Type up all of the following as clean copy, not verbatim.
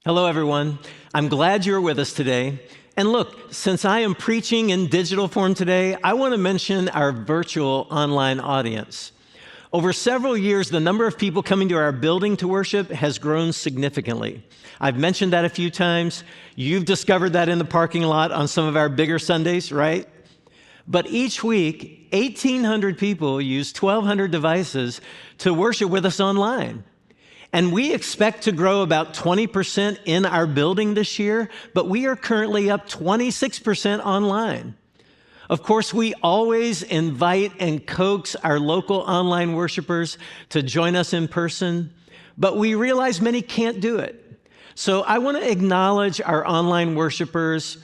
Hello, everyone. I'm glad you're with us today. And look, since I am preaching in digital form today, I want to mention our virtual online audience. Over several years, the number of people coming to our building to worship has grown significantly. I've mentioned that a few times. You've discovered that in the parking lot on some of our bigger Sundays, right? But each week, 1,800 people use 1,200 devices to worship with us online. And we expect to grow about 20% in our building this year, but we are currently up 26% online. Of course, we always invite and coax our local online worshipers to join us in person, but we realize many can't do it. So I want to acknowledge our online worshipers,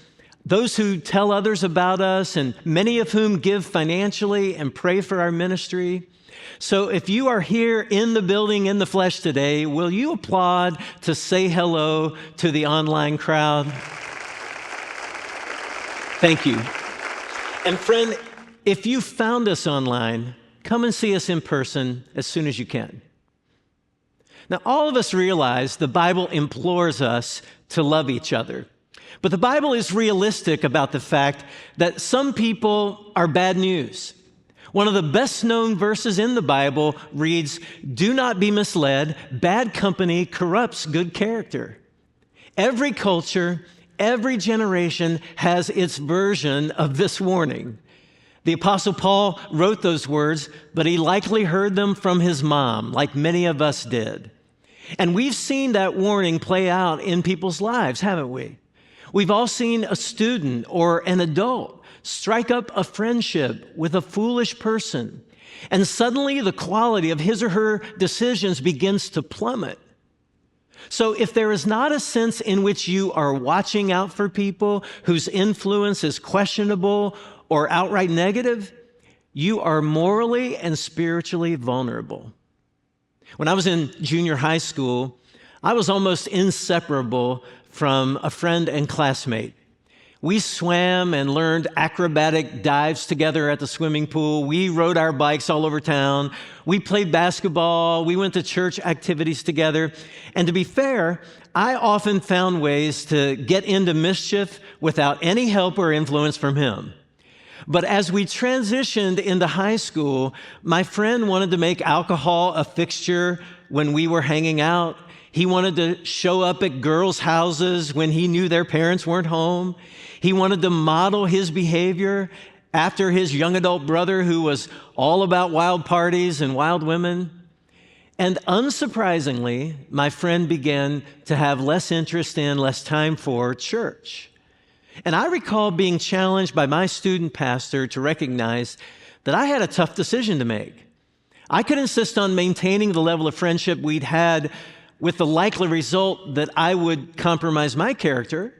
those who tell others about us, and many of whom give financially and pray for our ministry. So if you are here in the building in the flesh today, will you applaud to say hello to the online crowd? Thank you. And friend, if you found us online, come and see us in person as soon as you can. Now, all of us realize the Bible implores us to love each other. But the Bible is realistic about the fact that some people are bad news. One of the best known verses in the Bible reads, "Do not be misled. Bad company corrupts good character." Every culture, every generation has its version of this warning. The Apostle Paul wrote those words, but he likely heard them from his mom, like many of us did. And we've seen that warning play out in people's lives, haven't we? We've all seen a student or an adult strike up a friendship with a foolish person, and suddenly the quality of his or her decisions begins to plummet. So if there is not a sense in which you are watching out for people whose influence is questionable or outright negative, you are morally and spiritually vulnerable. When I was in junior high school, I was almost inseparable from a friend and classmate. We swam and learned acrobatic dives together at the swimming pool. We rode our bikes all over town. We played basketball. We went to church activities together. And to be fair, I often found ways to get into mischief without any help or influence from him. But as we transitioned into high school, my friend wanted to make alcohol a fixture when we were hanging out. He wanted to show up at girls' houses when he knew their parents weren't home. He wanted to model his behavior after his young adult brother, who was all about wild parties and wild women. And unsurprisingly, my friend began to have less interest in, less time for church. And I recall being challenged by my student pastor to recognize that I had a tough decision to make. I could insist on maintaining the level of friendship we'd had with the likely result that I would compromise my character,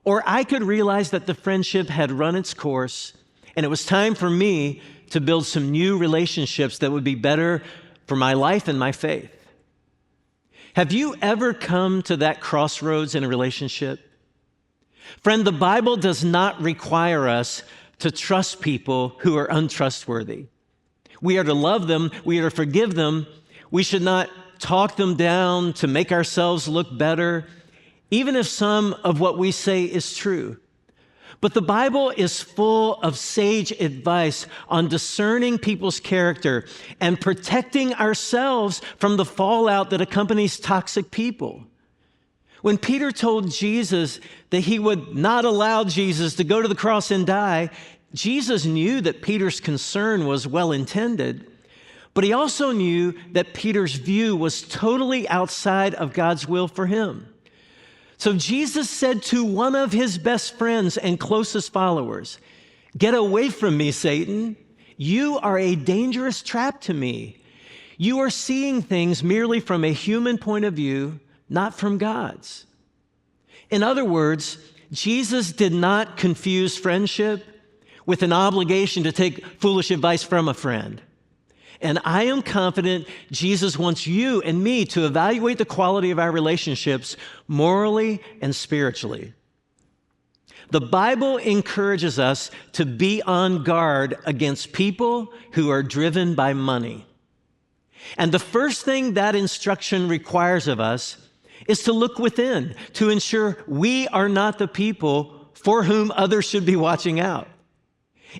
or I could realize that the friendship had run its course and it was time for me to build some new relationships that would be better for my life and my faith. Have you ever come to that crossroads in a relationship? Friend, the Bible does not require us to trust people who are untrustworthy. We are to love them. We are to forgive them. We should not talk them down to make ourselves look better, even if some of what we say is true. But the Bible is full of sage advice on discerning people's character and protecting ourselves from the fallout that accompanies toxic people. When Peter told Jesus that he would not allow Jesus to go to the cross and die, Jesus knew that Peter's concern was well-intended, but he also knew that Peter's view was totally outside of God's will for him. So Jesus said to one of his best friends and closest followers, "Get away from me, Satan. You are a dangerous trap to me. You are seeing things merely from a human point of view, not from God's." In other words, Jesus did not confuse friendship with an obligation to take foolish advice from a friend. And I am confident Jesus wants you and me to evaluate the quality of our relationships morally and spiritually. The Bible encourages us to be on guard against people who are driven by money. And the first thing that instruction requires of us is to look within, to ensure we are not the people for whom others should be watching out.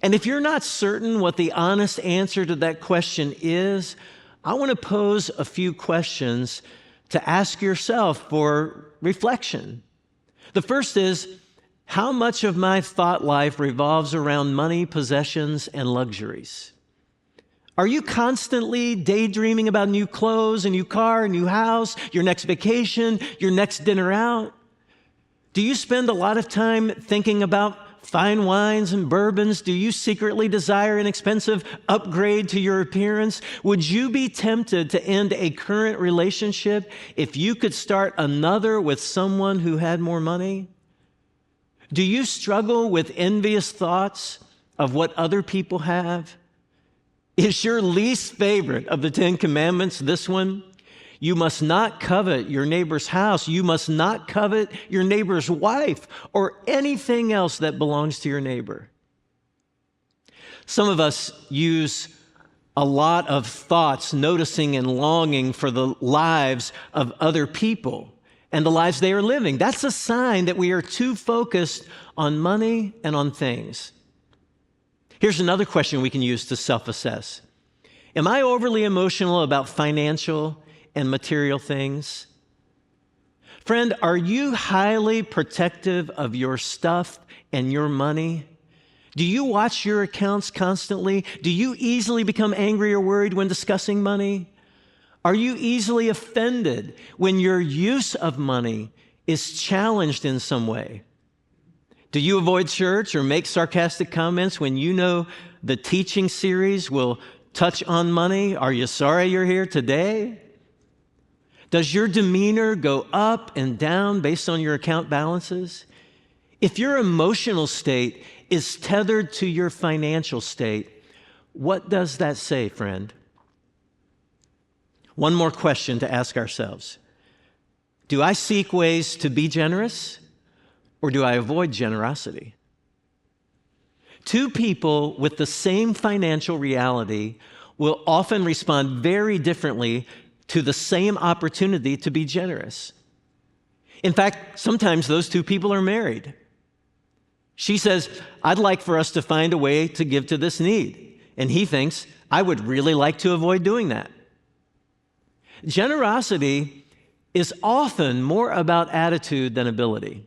And if you're not certain what the honest answer to that question is, I want to pose a few questions to ask yourself for reflection. The first is, how much of my thought life revolves around money, possessions, and luxuries? Are you constantly daydreaming about new clothes, a new car, a new house, your next vacation, your next dinner out? Do you spend a lot of time thinking about fine wines and bourbons? Do you secretly desire an expensive upgrade to your appearance? Would you be tempted to end a current relationship if you could start another with someone who had more money? Do you struggle with envious thoughts of what other people have? Is your least favorite of the 10 Commandments this one? You must not covet your neighbor's house. You must not covet your neighbor's wife or anything else that belongs to your neighbor. Some of us use a lot of thoughts, noticing and longing for the lives of other people and the lives they are living. That's a sign that we are too focused on money and on things. Here's another question we can use to self-assess. Am I overly emotional about financial and material things? Friend, are you highly protective of your stuff and your money? Do you watch your accounts constantly? Do you easily become angry or worried when discussing money? Are you easily offended when your use of money is challenged in some way? Do you avoid church or make sarcastic comments when you know the teaching series will touch on money? Are you sorry you're here today? Does your demeanor go up and down based on your account balances? If your emotional state is tethered to your financial state, what does that say, friend? One more question to ask ourselves. Do I seek ways to be generous, or do I avoid generosity? Two people with the same financial reality will often respond very differently to the same opportunity to be generous. In fact, sometimes those two people are married. She says, I'd like for us to find a way to give to this need. And he thinks, I would really like to avoid doing that. Generosity is often more about attitude than ability.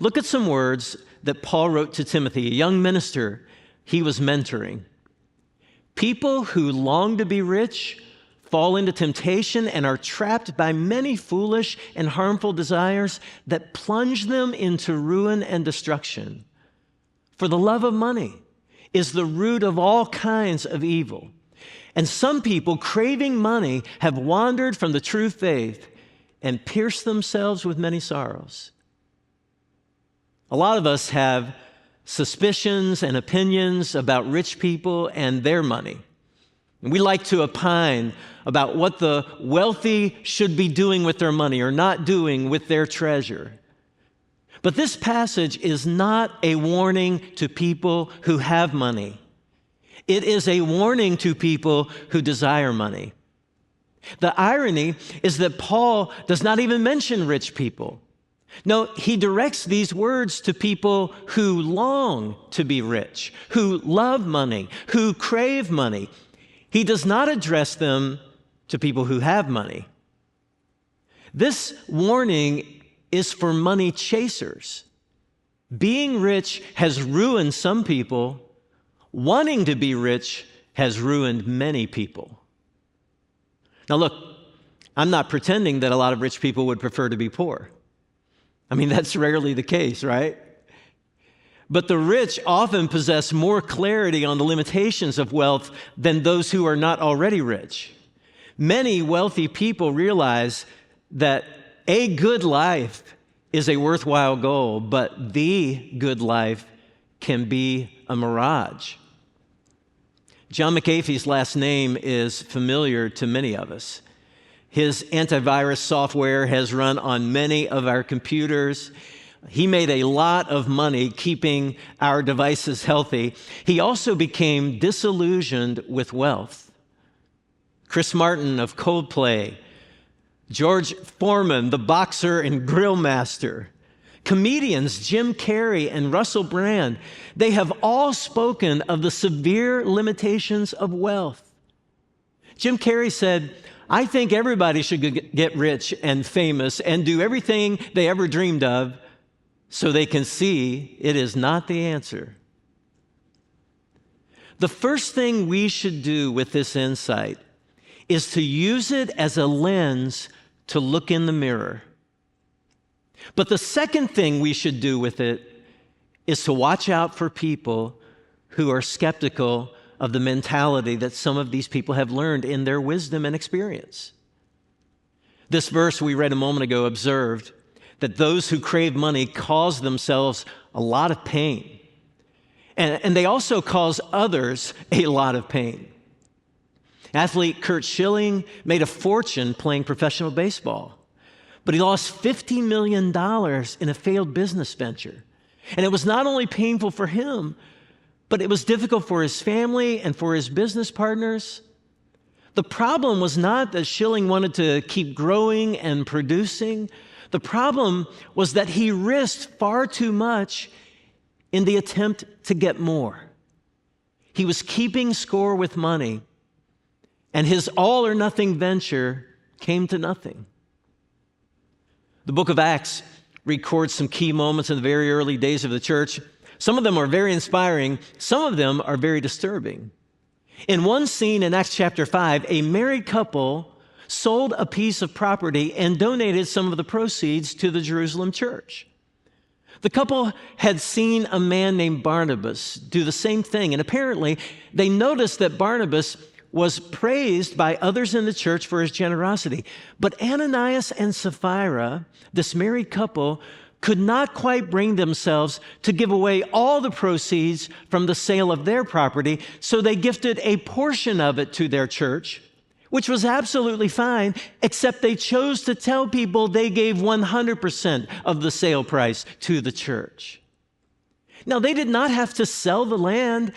Look at some words that Paul wrote to Timothy, a young minister he was mentoring. People who long to be rich fall into temptation and are trapped by many foolish and harmful desires that plunge them into ruin and destruction. For the love of money is the root of all kinds of evil. And some people craving money have wandered from the true faith and pierced themselves with many sorrows. A lot of us have suspicions and opinions about rich people and their money. And we like to opine about what the wealthy should be doing with their money or not doing with their treasure. But this passage is not a warning to people who have money. It is a warning to people who desire money. The irony is that Paul does not even mention rich people. No, he directs these words to people who long to be rich, who love money, who crave money. He does not address them to people who have money. This warning is for money chasers. Being rich has ruined some people. Wanting to be rich has ruined many people. Now look, I'm not pretending that a lot of rich people would prefer to be poor. I mean, that's rarely the case, right? But the rich often possess more clarity on the limitations of wealth than those who are not already rich. Many wealthy people realize that a good life is a worthwhile goal, but the good life can be a mirage. John McAfee's last name is familiar to many of us. His antivirus software has run on many of our computers. He made a lot of money keeping our devices healthy. He also became disillusioned with wealth. Chris Martin of Coldplay George Foreman, the boxer and grill master, comedians Jim Carrey and Russell Brand, they have all spoken of the severe limitations of wealth. Jim Carrey said, "I think everybody should get rich and famous and do everything they ever dreamed of so they can see it is not the answer." The first thing we should do with this insight is to use it as a lens to look in the mirror. But the second thing we should do with it is to watch out for people who are skeptical of the mentality that some of these people have learned in their wisdom and experience. This verse we read a moment ago observed that those who crave money cause themselves a lot of pain. And they also cause others a lot of pain. Athlete Curt Schilling made a fortune playing professional baseball, but he lost $50 million in a failed business venture. And it was not only painful for him, but it was difficult for his family and for his business partners. The problem was not that Schilling wanted to keep growing and producing. The problem was that he risked far too much in the attempt to get more. He was keeping score with money, and his all-or-nothing venture came to nothing. The book of Acts records some key moments in the very early days of the church. Some of them are very inspiring. Some of them are very disturbing. In one scene in Acts chapter 5, a married couple sold a piece of property and donated some of the proceeds to the Jerusalem church. The couple had seen a man named Barnabas do the same thing, and apparently they noticed that Barnabas was praised by others in the church for his generosity. But Ananias and Sapphira, this married couple, could not quite bring themselves to give away all the proceeds from the sale of their property, so they gifted a portion of it to their church, which was absolutely fine, except they chose to tell people they gave 100% of the sale price to the church. Now, they did not have to sell the land.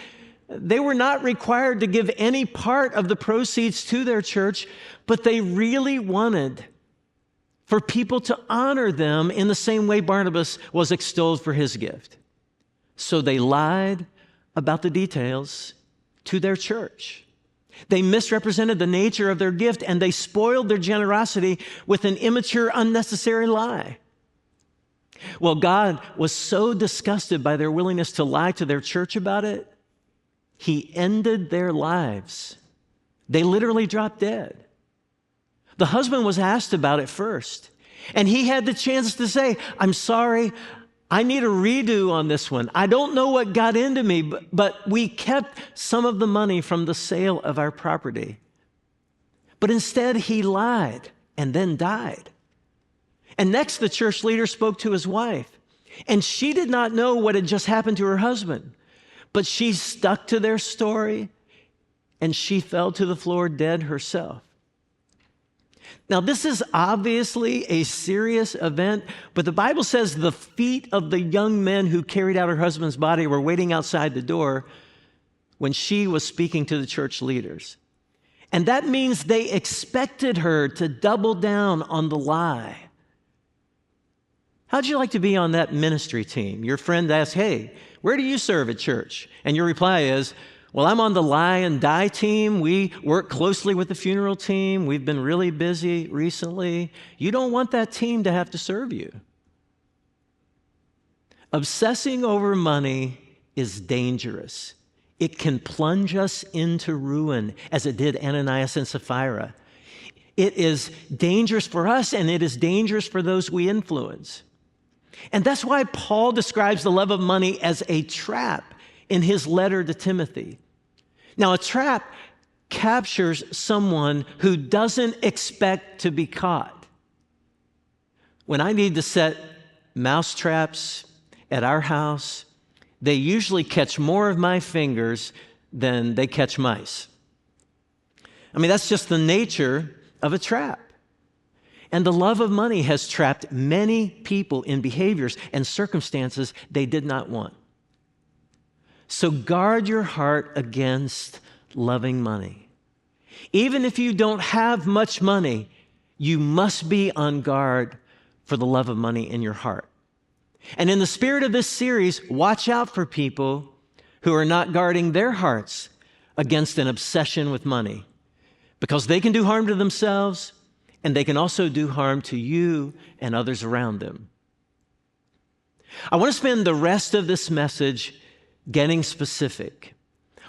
They were not required to give any part of the proceeds to their church, but they really wanted for people to honor them in the same way Barnabas was extolled for his gift. So they lied about the details to their church. They misrepresented the nature of their gift, and they spoiled their generosity with an immature, unnecessary lie. Well, God was so disgusted by their willingness to lie to their church about it, He ended their lives. They literally dropped dead. The husband was asked about it first, and he had the chance to say, "I'm sorry, I need a redo on this one. I don't know what got into me, but we kept some of the money from the sale of our property." But instead, he lied and then died. And next, the church leader spoke to his wife, and she did not know what had just happened to her husband, but she stuck to their story, and she fell to the floor dead herself. Now, this is obviously a serious event, but the Bible says the feet of the young men who carried out her husband's body were waiting outside the door when she was speaking to the church leaders. And that means they expected her to double down on the lie. How'd you like to be on that ministry team? Your friend asks, "Hey, where do you serve at church?" And your reply is, "Well, I'm on the lie and die team. We work closely with the funeral team. We've been really busy recently." You don't want that team to have to serve you. Obsessing over money is dangerous. It can plunge us into ruin, as it did Ananias and Sapphira. It is dangerous for us, and it is dangerous for those we influence. And that's why Paul describes the love of money as a trap in his letter to Timothy. Now, a trap captures someone who doesn't expect to be caught. When I need to set mouse traps at our house, they usually catch more of my fingers than they catch mice. I mean, that's just the nature of a trap. And the love of money has trapped many people in behaviors and circumstances they did not want. So guard your heart against loving money. Even if you don't have much money, You must be on guard for the love of money in your heart. And in the spirit of this series, watch out for people who are not guarding their hearts against an obsession with money, because they can do harm to themselves and they can also do harm to you and others around them. I want to spend the rest of this message getting specific.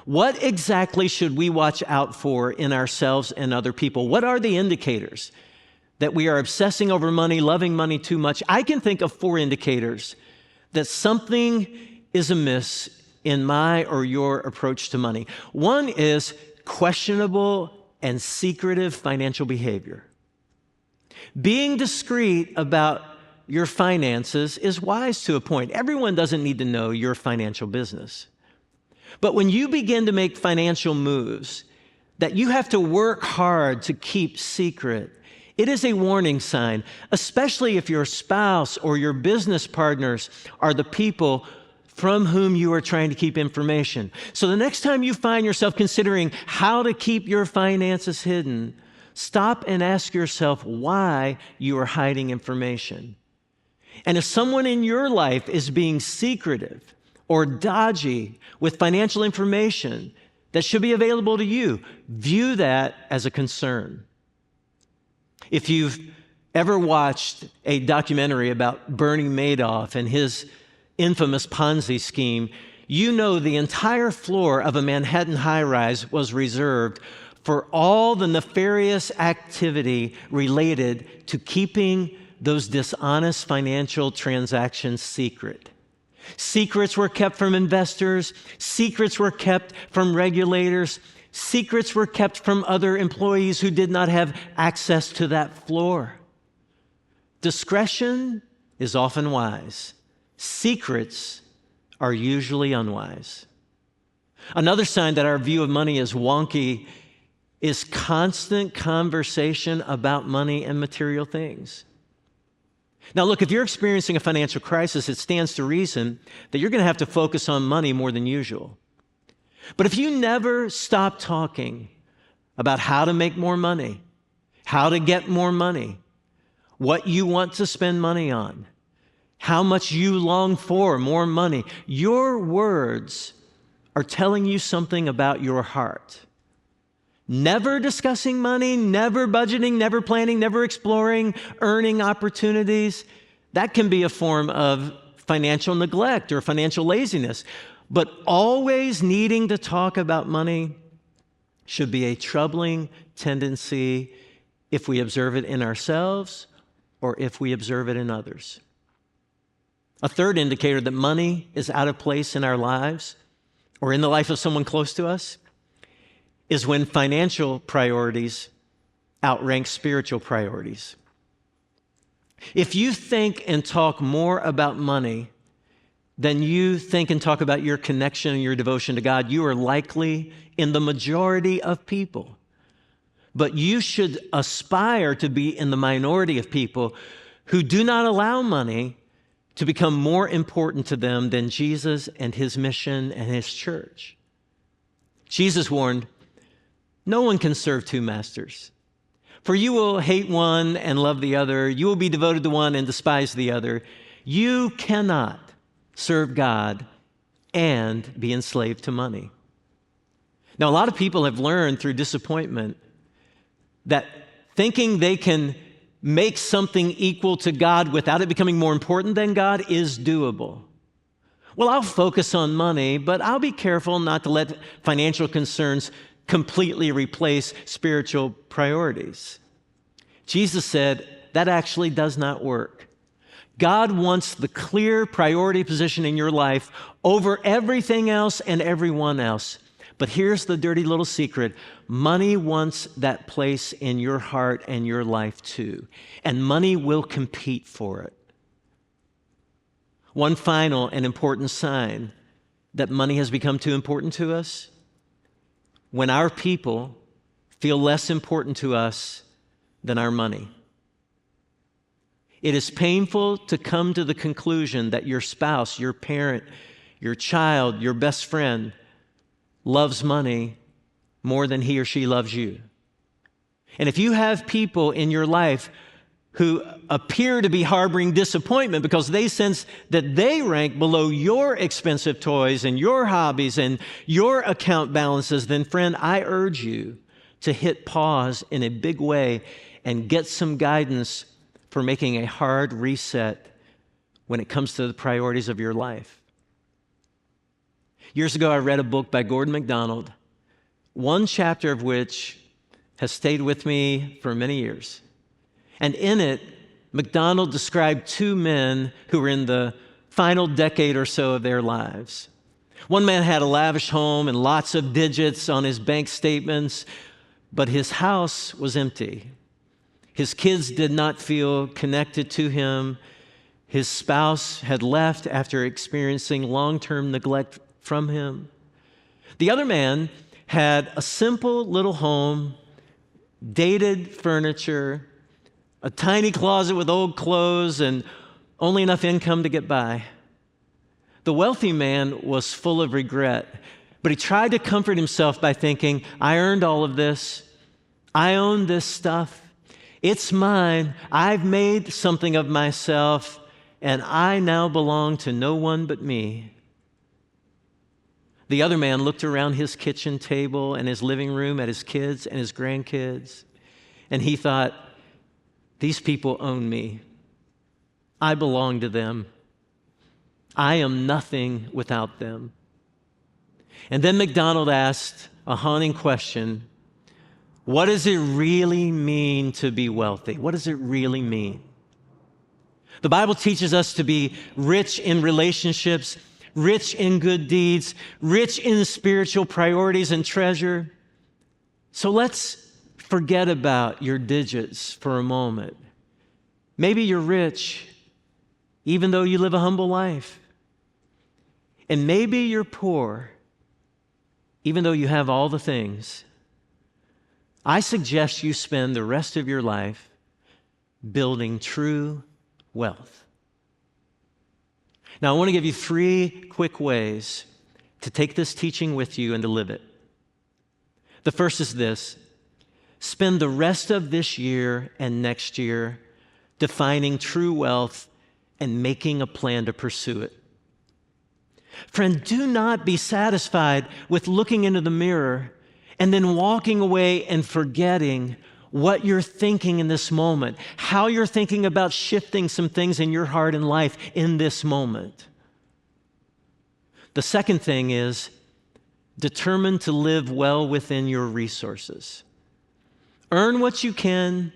What exactly should we watch out for in ourselves and other people? What are the indicators that we are obsessing over money, loving money too much? I can think of 4 indicators that something is amiss in my or your approach to money. One is questionable and secretive financial behavior. Being discreet about your finances is wise to a point. Everyone doesn't need to know your financial business. But when you begin to make financial moves that you have to work hard to keep secret, it is a warning sign, especially if your spouse or your business partners are the people from whom you are trying to keep information. So the next time you find yourself considering how to keep your finances hidden, stop and ask yourself why you are hiding information. And if someone in your life is being secretive or dodgy with financial information that should be available to you, view that as a concern. If you've ever watched a documentary about Bernie Madoff and his infamous Ponzi scheme, you know the entire floor of a Manhattan high-rise was reserved for all the nefarious activity related to keeping those dishonest financial transactions secret. Secrets were kept from investors. Secrets were kept from regulators. Secrets were kept from other employees who did not have access to that floor. Discretion is often wise. Secrets are usually unwise. Another sign that our view of money is wonky is constant conversation about money and material things. Now, look, if you're experiencing a financial crisis, it stands to reason that you're going to have to focus on money more than usual. But if you never stop talking about how to make more money, how to get more money, what you want to spend money on, how much you long for more money, your words are telling you something about your heart. Never discussing money, never budgeting, never planning, never exploring earning opportunities, that can be a form of financial neglect or financial laziness. But always needing to talk about money should be a troubling tendency if we observe it in ourselves or if we observe it in others. A third indicator that money is out of place in our lives or in the life of someone close to us is when financial priorities outrank spiritual priorities. If you think and talk more about money than you think and talk about your connection and your devotion to God, you are likely in the majority of people. But you should aspire to be in the minority of people who do not allow money to become more important to them than Jesus and his mission and his church. Jesus warned, "No one can serve 2 masters. For you will hate one and love the other. You will be devoted to one and despise the other. You cannot serve God and be enslaved to money." Now, a lot of people have learned through disappointment that thinking they can make something equal to God without it becoming more important than God is doable. Well, I'll focus on money, but I'll be careful not to let financial concerns completely replace spiritual priorities. Jesus said that actually does not work. God wants the clear priority position in your life over everything else and everyone else. But here's the dirty little secret. Money wants that place in your heart and your life too. And money will compete for it. One final and important sign that money has become too important to us: when our people feel less important to us than our money. It is painful to come to the conclusion that your spouse, your parent, your child, your best friend loves money more than he or she loves you. And if you have people in your life who appear to be harboring disappointment because they sense that they rank below your expensive toys and your hobbies and your account balances, then friend, I urge you to hit pause in a big way and get some guidance for making a hard reset when it comes to the priorities of your life. Years ago, I read a book by Gordon MacDonald, one chapter of which has stayed with me for many years. And in it, MacDonald described two men who were in the final decade or so of their lives. One man had a lavish home and lots of digits on his bank statements, but his house was empty. His kids did not feel connected to him. His spouse had left after experiencing long-term neglect from him. The other man had a simple little home, dated furniture, a tiny closet with old clothes, and only enough income to get by. The wealthy man was full of regret, but he tried to comfort himself by thinking, I earned all of this. I own this stuff. It's mine. I've made something of myself, and I now belong to no one but me. The other man looked around his kitchen table and his living room at his kids and his grandkids, and he thought, these people own me. I belong to them. I am nothing without them. And then MacDonald asked a haunting question. What does it really mean to be wealthy? What does it really mean? The Bible teaches us to be rich in relationships, rich in good deeds, rich in spiritual priorities and treasure. So let's forget about your digits for a moment. Maybe you're rich, even though you live a humble life. And maybe you're poor, even though you have all the things. I suggest you spend the rest of your life building true wealth. Now, I want to give you 3 quick ways to take this teaching with you and to live it. The first is this. Spend the rest of this year and next year defining true wealth and making a plan to pursue it. Friend, do not be satisfied with looking into the mirror and then walking away and forgetting what you're thinking in this moment, how you're thinking about shifting some things in your heart and life in this moment. The second thing is determine to live well within your resources. Earn what you can,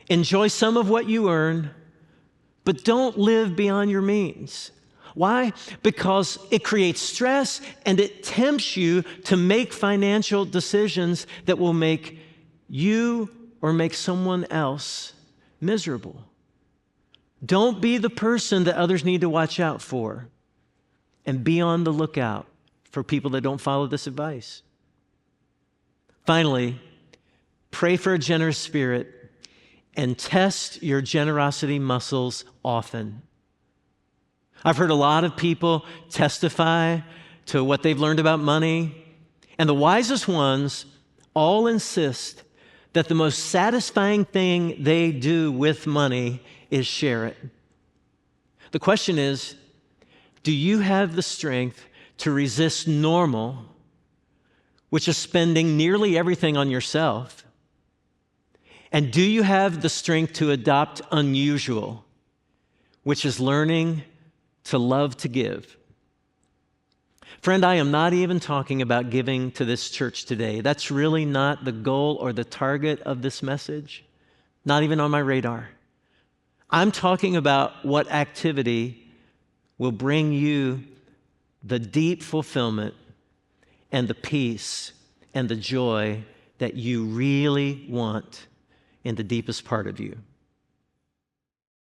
enjoy some of what you earn, but don't live beyond your means. Why? Because it creates stress and it tempts you to make financial decisions that will make you or make someone else miserable. Don't be the person that others need to watch out for, and be on the lookout for people that don't follow this advice. Finally, pray for a generous spirit and test your generosity muscles often. I've heard a lot of people testify to what they've learned about money, and the wisest ones all insist that the most satisfying thing they do with money is share it. The question is, do you have the strength to resist normal, which is spending nearly everything on yourself? And do you have the strength to adopt unusual, which is learning to love to give? Friend, I am not even talking about giving to this church today. That's really not the goal or the target of this message, not even on my radar. I'm talking about what activity will bring you the deep fulfillment and the peace and the joy that you really want in the deepest part of you.